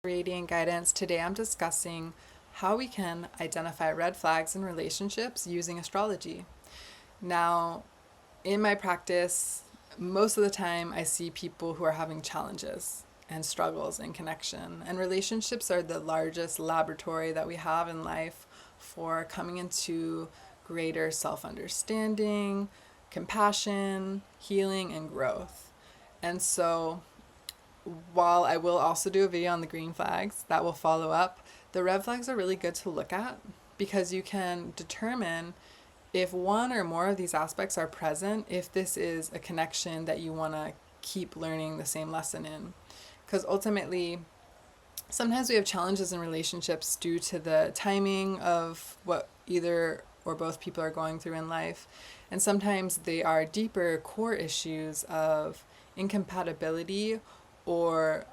Radiant Guidance. Today I'm discussing how we can identify red flags in relationships using astrology. Now, in my practice, most of the time I see people who are having challenges and struggles in connection, and relationships are the largest laboratory that we have in life for coming into greater self-understanding, compassion, healing, and growth. And so while I will also do a video on the green flags that will follow up, the red flags are really good to look at because you can determine if one or more of these aspects are present, if this is a connection that you want to keep learning the same lesson in. Because ultimately, sometimes we have challenges in relationships due to the timing of what either or both people are going through in life. And sometimes they are deeper core issues of incompatibility or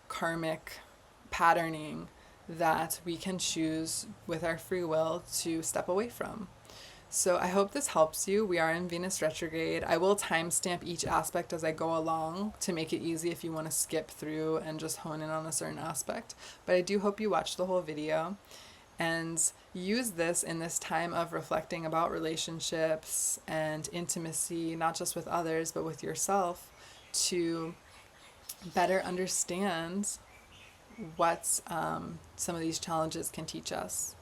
karmic patterning that we can choose with our free will to step away from. So I hope this helps you. We are in Venus retrograde. I will timestamp each aspect as I go along to make it easy if you want to skip through and just hone in on a certain aspect. But I do hope you watch the whole video and use this in this time of reflecting about relationships and intimacy, not just with others, but with yourself, to better understand what some of these challenges can teach us.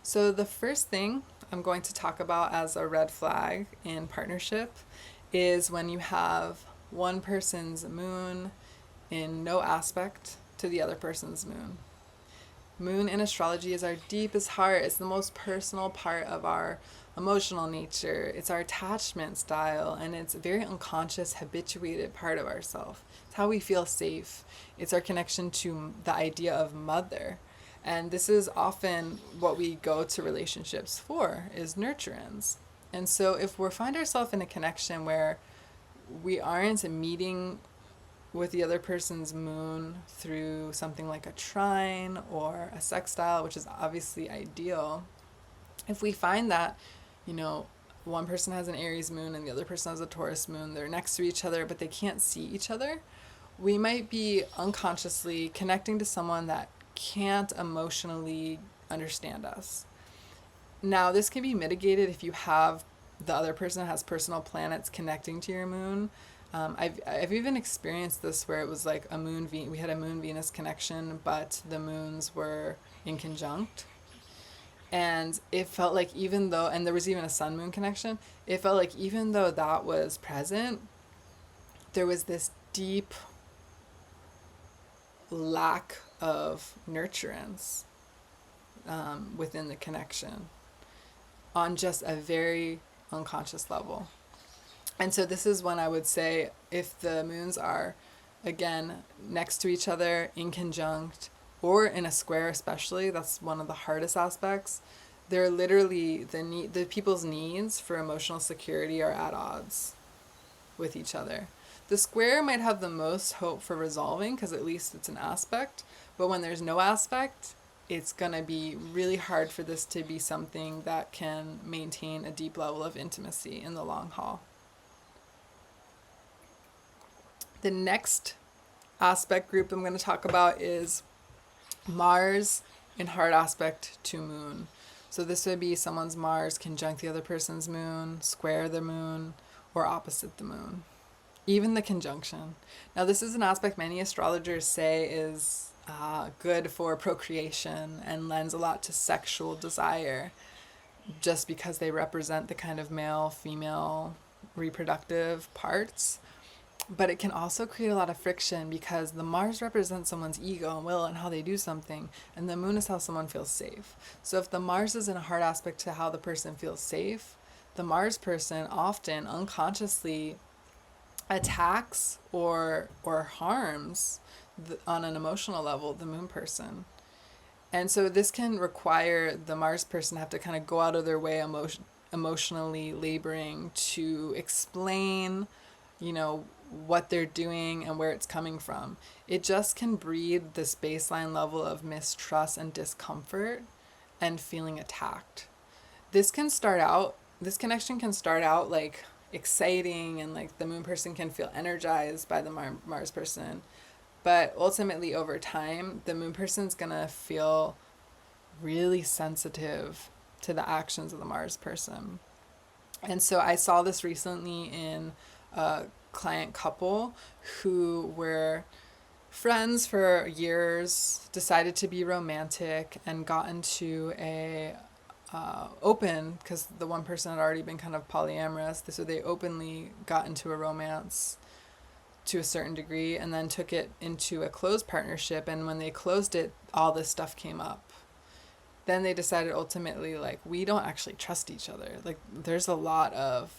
So the first thing I'm going to talk about as a red flag in partnership is when you have one person's moon in no aspect to the other person's moon. Moon in astrology is our deepest heart. It's the most personal part of our emotional nature. It's our attachment style, and it's a very unconscious, habituated part of ourselves. It's how we feel safe. It's our connection to the idea of mother. And this is often what we go to relationships for, is nurturance. And so if we find ourselves in a connection where we aren't meeting with the other person's moon through something like a trine or a sextile, which is obviously ideal, if we find that, one person has an Aries moon and the other person has a Taurus moon, they're next to each other, but they can't see each other, we might be unconsciously connecting to someone that can't emotionally understand us. Now, this can be mitigated if you have the other person has personal planets connecting to your moon. I've even experienced this where it was like we had a moon Venus connection, but the moons were in conjunct. And it felt like and there was even a sun moon connection, it felt like even though that was present, there was this deep lack of nurturance within the connection on just a very unconscious level. And so this is when I would say if the moons are, again, next to each other, in conjunct, or in a square especially, that's one of the hardest aspects, they're literally, the people's needs for emotional security are at odds with each other. The square might have the most hope for resolving because at least it's an aspect, but when there's no aspect, it's going to be really hard for this to be something that can maintain a deep level of intimacy in the long haul. The next aspect group I'm going to talk about is Mars in hard aspect to moon. So this would be someone's Mars conjunct the other person's moon, square the moon, or opposite the moon. Even the conjunction. Now this is an aspect many astrologers say is good for procreation and lends a lot to sexual desire, just because they represent the kind of male-female reproductive parts. But it can also create a lot of friction because the Mars represents someone's ego and will and how they do something, and the moon is how someone feels safe. So if the Mars is in a hard aspect to how the person feels safe, the Mars person often unconsciously attacks or harms on an emotional level the moon person. And so this can require the Mars person to have to kind of go out of their way emotionally laboring to explain, what they're doing and where it's coming from. It just can breed this baseline level of mistrust and discomfort and feeling attacked. This connection can start out exciting and the moon person can feel energized by the Mars person. But ultimately, over time, the moon person's going to feel really sensitive to the actions of the Mars person. And so I saw this recently in a client couple who were friends for years, decided to be romantic, and got into a open, because the one person had already been kind of polyamorous, so they openly got into a romance to a certain degree, and then took it into a closed partnership. And when they closed it, all this stuff came up. Then they decided ultimately, like, we don't actually trust each other. Like, there's a lot of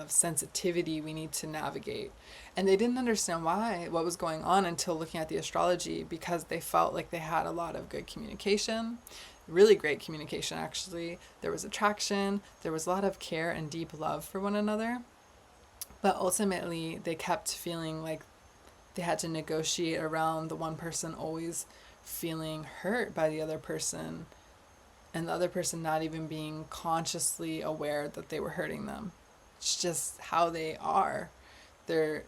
sensitivity we need to navigate. And they didn't understand what was going on until looking at the astrology, because they felt like they had a lot of good communication, really great communication, actually. There was attraction, there was a lot of care and deep love for one another. But ultimately, they kept feeling like they had to negotiate around the one person always feeling hurt by the other person, and the other person not even being consciously aware that they were hurting them. It's just how they are. Their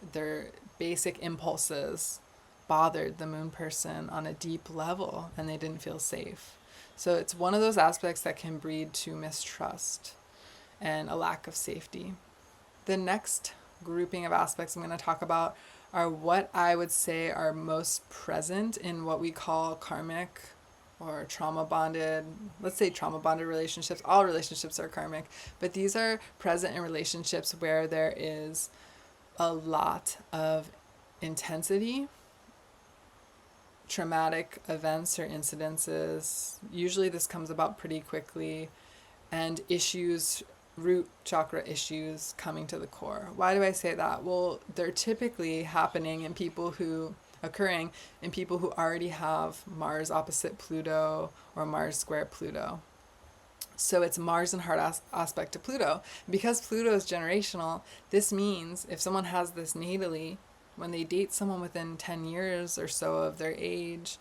basic impulses bothered the moon person on a deep level, and they didn't feel safe. So it's one of those aspects that can breed to mistrust and a lack of safety. The next grouping of aspects I'm going to talk about are what I would say are most present in what we call karmic or trauma bonded, let's say trauma bonded relationships. All relationships are karmic, but these are present in relationships where there is a lot of intensity, traumatic events or incidences. Usually this comes about pretty quickly, and issues, root chakra issues coming to the core. Why do I say that? Well, they're typically occurring in people who already have Mars opposite Pluto or Mars square Pluto. So it's Mars in hard aspect to Pluto. Because Pluto is generational, this means if someone has this natally, when they date someone within 10 years or so of their age,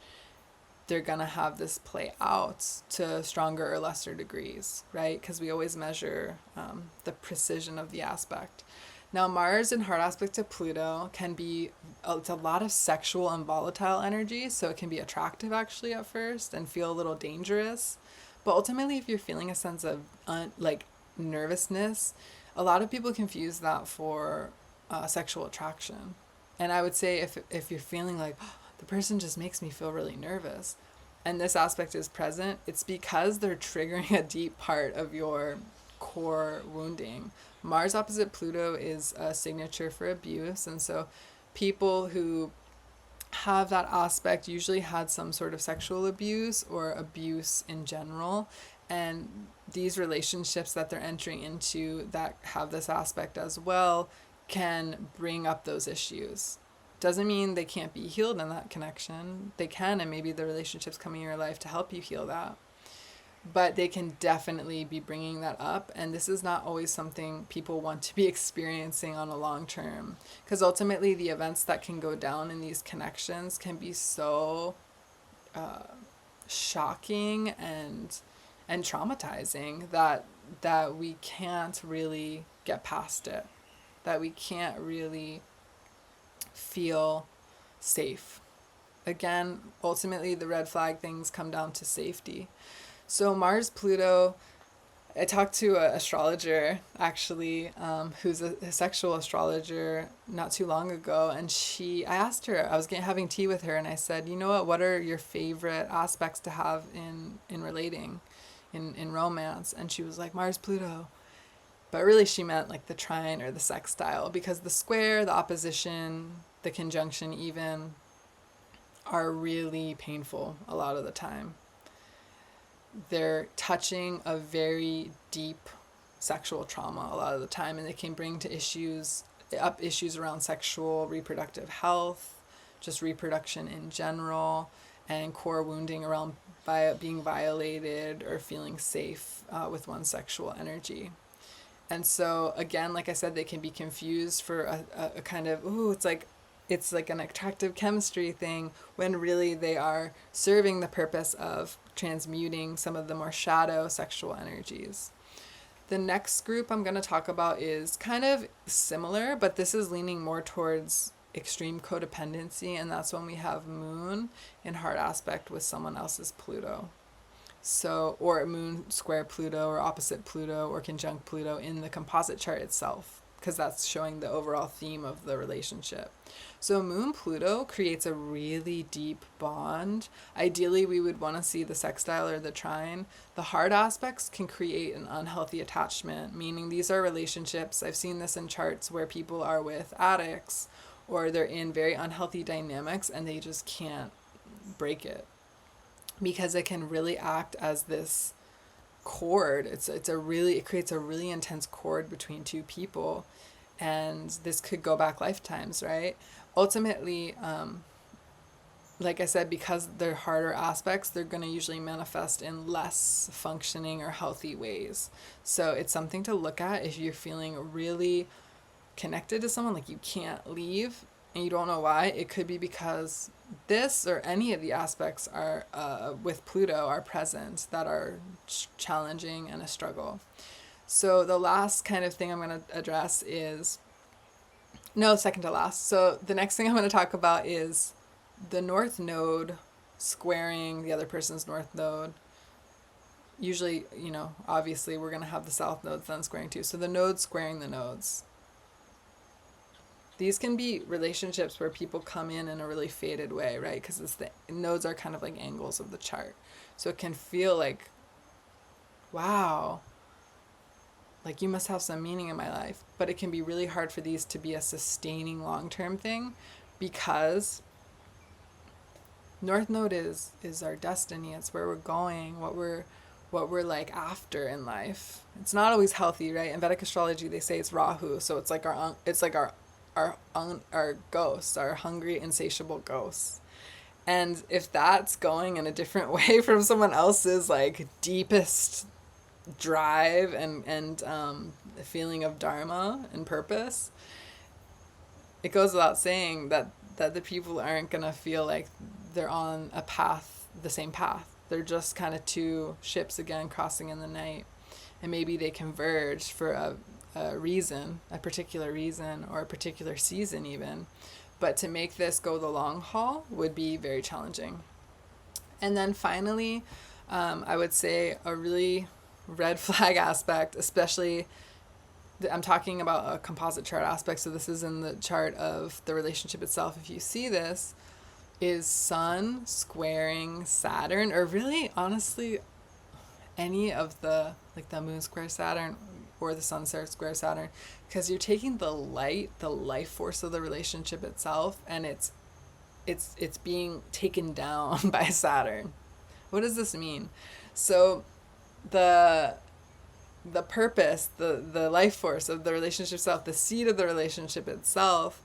they're going to have this play out to stronger or lesser degrees, right? Because we always measure the precision of the aspect. Now, Mars in hard aspect to Pluto can be, it's a lot of sexual and volatile energy, so it can be attractive actually at first and feel a little dangerous. But ultimately, if you're feeling a sense of nervousness, a lot of people confuse that for sexual attraction. And I would say if you're feeling like, oh, the person just makes me feel really nervous, and this aspect is present, it's because they're triggering a deep part of your core wounding. Mars opposite Pluto is a signature for abuse, and so people who have that aspect usually had some sort of sexual abuse or abuse in general, and these relationships that they're entering into that have this aspect as well can bring up those issues. Doesn't mean they can't be healed in that connection. They can, and maybe the relationship's coming in your life to help you heal that. But they can definitely be bringing that up, and this is not always something people want to be experiencing on a long term, because ultimately the events that can go down in these connections can be so shocking and traumatizing that we can't really get past it, that we can't really feel safe. Again, ultimately the red flag things come down to safety. So Mars Pluto, I talked to an astrologer actually, who's a sexual astrologer not too long ago, and I asked her, I was having tea with her, and I said, you know what are your favorite aspects to have in relating, in romance? And she was like, Mars Pluto. But really she meant like the trine or the sextile, because the square, the opposition, the conjunction even, are really painful a lot of the time. They're touching a very deep sexual trauma a lot of the time, and they can bring to issues around sexual reproductive health, just reproduction in general, and core wounding around being violated or feeling safe with one's sexual energy. And so again, like I said, they can be confused for a kind of, it's like an attractive chemistry thing, when really they are serving the purpose of transmuting some of the more shadow sexual energies. The next group I'm going to talk about is kind of similar, but this is leaning more towards extreme codependency, and that's when we have moon in hard aspect with someone else's Pluto. So, or moon square Pluto or opposite Pluto or conjunct Pluto in the composite chart itself, because that's showing the overall theme of the relationship. So moon Pluto creates a really deep bond. Ideally, we would want to see the sextile or the trine. The hard aspects can create an unhealthy attachment, meaning these are relationships. I've seen this in charts where people are with addicts or they're in very unhealthy dynamics and they just can't break it, because it can really act as this cord. It creates a really intense cord between two people, and this could go back lifetimes, right? Ultimately, like I said, because they're harder aspects, they're going to usually manifest in less functioning or healthy ways. So it's something to look at if you're feeling really connected to someone, like you can't leave and you don't know why. It could be because this or any of the aspects are with Pluto are present that are challenging and a struggle. So the last kind of thing I'm going to address is, no, second to last. So the next thing I'm going to talk about is the North Node squaring the other person's North Node. Usually, obviously we're going to have the South Node then squaring too. So the nodes squaring the nodes. These can be relationships where people come in a really faded way, right? Because the nodes are kind of like angles of the chart. So it can feel like, wow, like you must have some meaning in my life. But it can be really hard for these to be a sustaining long-term thing, because North Node is our destiny. It's where we're going, what we're like after in life. It's not always healthy, right? In Vedic astrology, they say it's Rahu, so it's like our ghosts, our hungry, insatiable ghosts. And if that's going in a different way from someone else's like deepest drive and feeling of dharma and purpose, it goes without saying that the people aren't gonna feel like they're on a path, the same path. They're just kind of two ships again crossing in the night, and maybe they converge for a reason, a particular reason, or a particular season even. But to make this go the long haul would be very challenging. And then finally, I would say a really red flag aspect, especially, I'm talking about a composite chart aspect, so this is in the chart of the relationship itself. If you see this, is Sun squaring Saturn, or really, honestly, any of the, like the Moon square Saturn or the Sun square Saturn, because you're taking the life force of the relationship itself, and it's being taken down by Saturn. What does this mean? So the purpose, the life force of the relationship itself, the seed of the relationship itself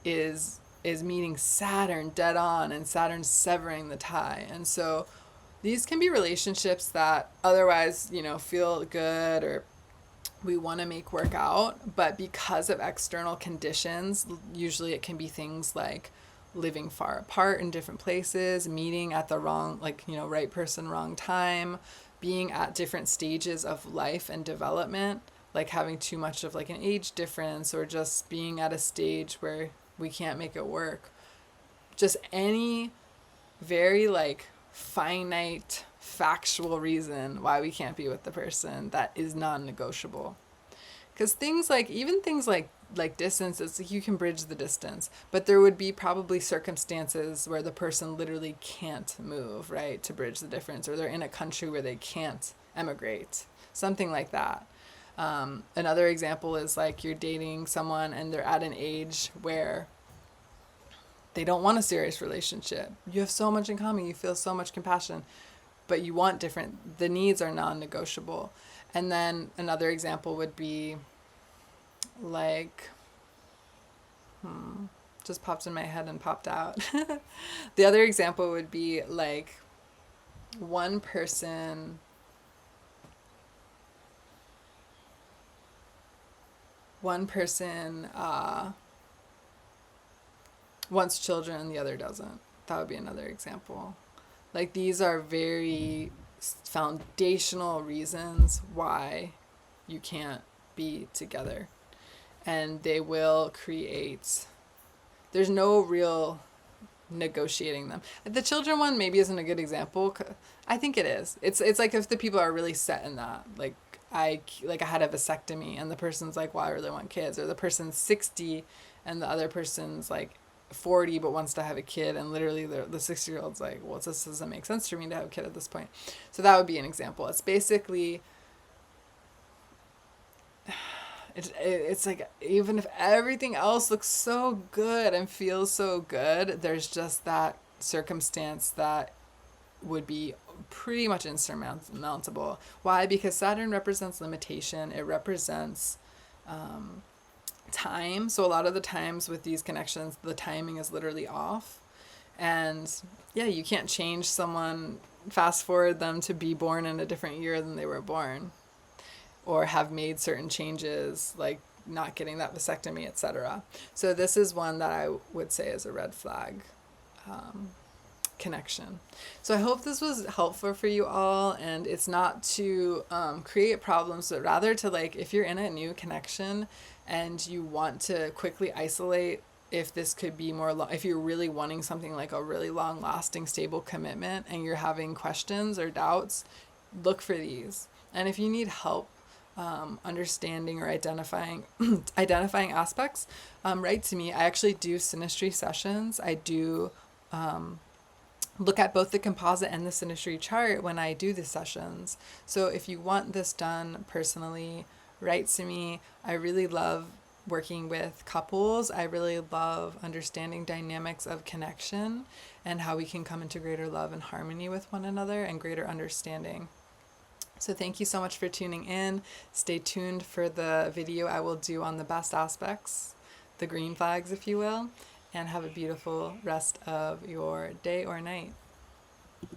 is meeting Saturn dead on, and Saturn severing the tie. And so these can be relationships that otherwise, feel good or we want to make work out, but because of external conditions, usually it can be things like living far apart in different places, meeting at the wrong, right person, wrong time, being at different stages of life and development, like having too much of like an age difference, or just being at a stage where we can't make it work. Just any very like finite factual reason why we can't be with the person that is non-negotiable. Because things like distance, it's like you can bridge the distance, but there would be probably circumstances where the person literally can't move, right, to bridge the difference, or they're in a country where they can't emigrate, something like that. Another example is like you're dating someone and they're at an age where they don't want a serious relationship. You have so much in common, you feel so much compassion, but you want different, the needs are non-negotiable. And then another example would be like, just popped in my head and popped out. The other example would be like one person wants children and the other doesn't. That would be another example. Like these are very foundational reasons why you can't be together, and they will create there's no real negotiating them. The children one maybe isn't a good example. I think it is. It's like if the people are really set in that, like I had a vasectomy and the person's like, well, I really want kids, or the person's 60 and the other person's like 40 but wants to have a kid, and literally the 60-year-old's like, well, this doesn't make sense for me to have a kid at this point. So that would be an example. It's basically it's like, even if everything else looks so good and feels so good, there's just that circumstance that would be pretty much insurmountable. Why? Because Saturn represents limitation. It represents time. So a lot of the times with these connections, the timing is literally off. And yeah, you can't change someone, fast forward them to be born in a different year than they were born, or have made certain changes, like not getting that vasectomy, etc. So this is one that I would say is a red flag connection. So I hope this was helpful for you all, and it's not to create problems, but rather to, like, if you're in a new connection and you want to quickly isolate if this could be more if you're really wanting something like a really long lasting stable commitment and you're having questions or doubts, look for these. And if you need help understanding or identifying aspects, write to me. I actually do Synastry sessions. I do look at both the composite and the Synastry chart when I do the sessions. So if you want this done personally, write to me. I really love working with couples. I really love understanding dynamics of connection and how we can come into greater love and harmony with one another and greater understanding. So thank you so much for tuning in. Stay tuned for the video I will do on the best aspects, the green flags, if you will, and have a beautiful rest of your day or night.